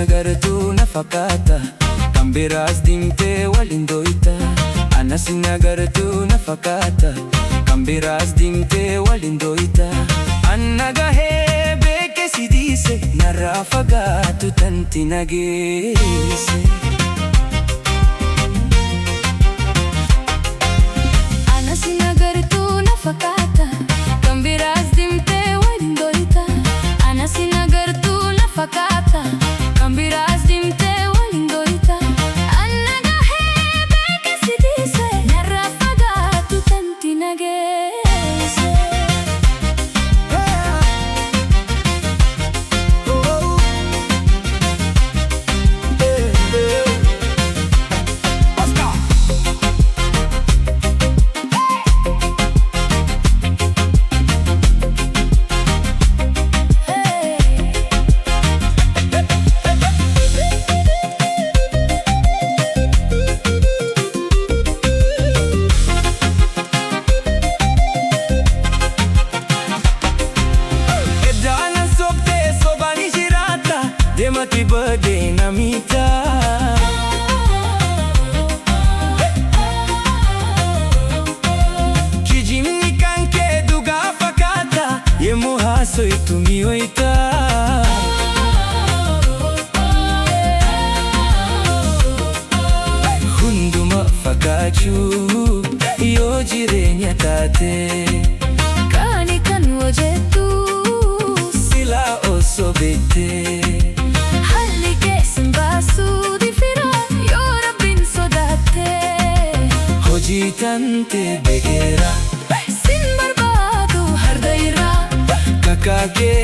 agartuu na fakkaata, kan biraas dimtee waliin dooyta. Anas hin agartuu na fakkaata, kan biraas dimtee waliin dooyta. Anna gahee beeke si dhiise, narraa fagaatu tanti nageesse. Anas hin agartuu na fakkaata, kan biraas dimtee waliin dooyta. Anas hin agartuu na fakkaata, kan biraas dimtee waliin dooyta. Anna gahee beeke si dhiise, narraa fagaatu tanti nageesse. Demati bade namita, kijimni kanke duga fakata, yemo haso itumi oita. Hunduma fakachu, yo jireenya taate. Kaani kan wajetu, sila oso bete. Hojii tante beekera, sin barbaadu harda irraa. Kakaakee